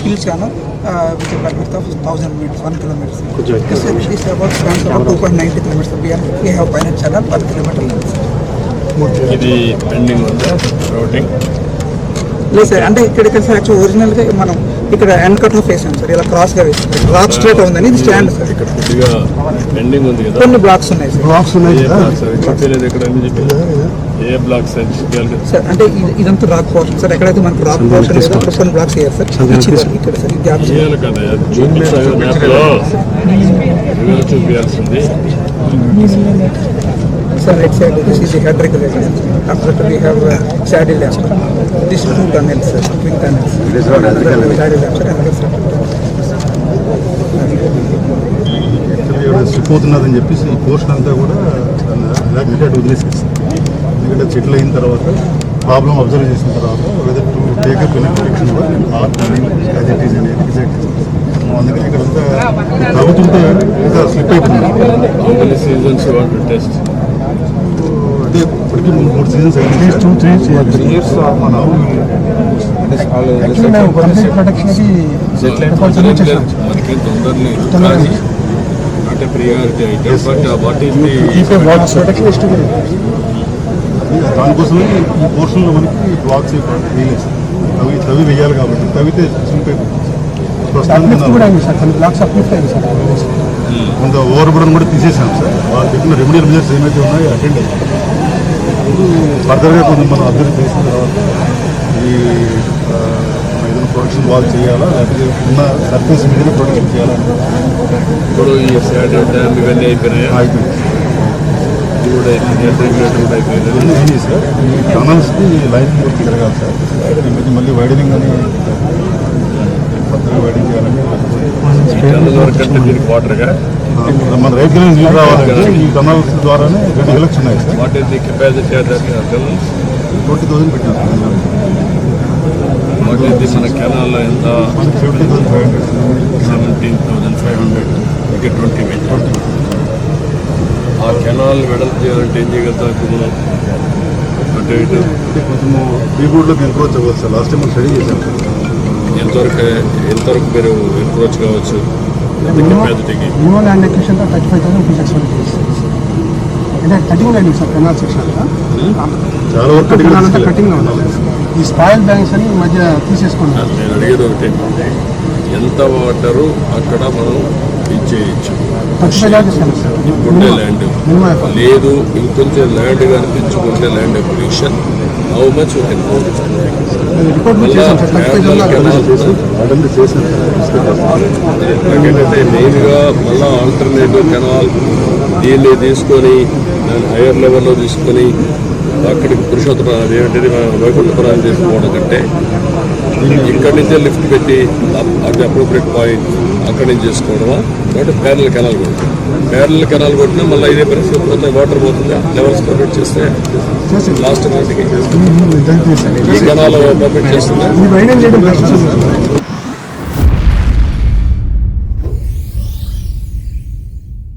hills channel which is like width of 1,000 meters, 1 kilometer. This about spans about 2.90 kilometers. We have pilot channel 1 kilometer length. ఇది pending ఉందా routing? లేదు sir, అంటే ఇక్కడ actual ఒరిజినల్గా మనం ఇక్కడ ఎండ్ కట్ ఆఫ్ వేసాం సార్, ఇలా క్రాస్గా వేసాం. రాక్ స్ట్రేట్ ఉందని ఇది స్టాండ్ సార్. ఇక్కడ కొద్దిగా పెండింగ్ ఉంది కదా, కొన్ని బ్లాక్స్ ఉన్నాయి సార్. బ్లాక్స్ ఉన్నాయి చెప్పలేదు ఇక్కడ అన్ని చెప్పలేదు. ఏ బ్లాక్స్ అని చెప్పాలి కదా సార్, అంటే ఇదంతా రాక్ పోర్షన్ సార్. ఎక్కడైతే మనకు రాక్ పోర్షన్ లేదో అక్కడ కొన్ని బ్లాక్స్ వేయాలి సార్. ఇక్కడ సార్ ఇది గ్యాప్ చేయాలి కదా, చూపించాలి మ్యాప్లో చూపించాల్సింది. Sir, right side, this is the head regulator. After that we have saddle lamp. This is 2 tunnels, sir, twin tunnels. This one is saddle lamp, sir, another sir. Slip అవుతున్నదని చెప్పేసి ఈ portion అంతా కూడా అలాగే వదిలేసేసి, ఎందుకంటే సెటిల్ అయిన తర్వాత problem observe చేసిన తర్వాత whether to take up any protection as it is అనేది డిసైడ్ చేస్తాం. అందుకని ఇక్కడ అంతా తగ్గుతుంటే ఇంకా స్లిప్ అయిపోతుంది. సీజన్స్ టెస్ట్ అంటే ఇప్పటికీ 3 సీజన్స్ అయింది. 2-3 ఇయర్స్ మన మనకి తొందరని అంటే ప్రియారిటీ అయితే బట్ వాట్ ఈస్ దానికోసమే ఈ పోర్షన్లో మనకి బ్లాక్స్ వేయలేదు. తవి వేయాలి కాబట్టి తవితే స్లిప్ అయిపోతుంది. కొంత ఓవర్ బుడన్ కూడా తీసేసాం సార్. వాళ్ళు చెప్పిన రెమెడియల్ మెజర్స్ ఏమైతే ఉన్నాయో అటెండ్ అయ్యాం. ఫర్దర్గా కొంచెం మనం అభివృద్ధి చేసిన తర్వాత ఈ ఏదైనా ప్రొడక్షన్ వాల్ చేయాలా, లేకపోతే ఉన్న సర్ఫేస్ మీద ప్రొడక్షన్ చేయాలా. ఇప్పుడు ఈ శాటిలైట్ డ్యామ్ ఇవన్నీ అయిపోయినాయి, అయినాయి సార్. ఈ టనల్స్కి లైన్ వర్క్ జరగాలి సార్. మళ్ళీ వైడనింగ్ అని వైడింగ్ చేయాలంటే వాటర్గా మన రైతు నీళ్ళు రావాలంటే ఈ టనల్స్ ద్వారానే 2 ఎలక్స్ ఉన్నాయి sir. What is the capacity 20,000 పెట్టాం. వాట్ ఈస్ ది మన కెనాల్లో ఎంత? 17,500. 17,500 ఇంకా 20 ఆ కెనాల్ వెడల్పు చేయాలంటే ఏం చేయగలుగుతాం మనం? అంటే ఇటు కొంచెము బీబోర్డ్లోకి ఎన్క్రోచ్ అవ్వచ్చు సార్. లాస్ట్ టైం మనం స్టడీ చేశాం సార్. ఎంతవరకు మీరు ఎన్క్రోచ్ కావచ్చు కెపాసిటీకి? Minimum land acquisition 35,000 rupees expect చేస్తారు. అంటే cutting land sir, canal section చాలా వరకు కటింగ్లో ఉండాలి. ఈ స్పాయిల్ బ్యాంక్స్ అని ఈ మధ్య తీసేసుకున్నాను. నేను అడిగేది ఒకటి, ఎంత వాటరు అక్కడ మనం ఇచ్చేయచ్చు? ఉండే ల్యాండ్ లేదు, ఇంకొంచెం ల్యాండ్ కానీ పెంచుకుంటే ల్యాండ్ ఎక్విజిషన్ హౌ మచ్ ఏంటంటే మెయిన్గా మళ్ళీ ఆల్టర్నేటివ్ కెనాల్ దీన్ని తీసుకొని దాన్ని హైయర్ లెవెల్లో తీసుకొని అక్కడికి పురుషోత్తరం ఏంటిది వైకుంఠపురాన్ని తీసుకోవడం కంటే ఇక్కడి నుంచే లిఫ్ట్ పెట్టి అట్ అప్రోప్రియట్ పాయింట్ అక్కడి నుంచి చేసుకోవడమా, కాబట్టి ప్యారల్ కెనాల్ కొడుతుంది. ప్యారల్ కెనాల్ కొట్టినా మళ్ళీ ఇదే పరిస్థితి పోతే వాటర్ పోతుంది. లెవెల్స్ పర్మిట్ చేస్తే లాస్ట్ నాటికి ఈ కెనాల్ పర్మిట్ చేస్తుంది.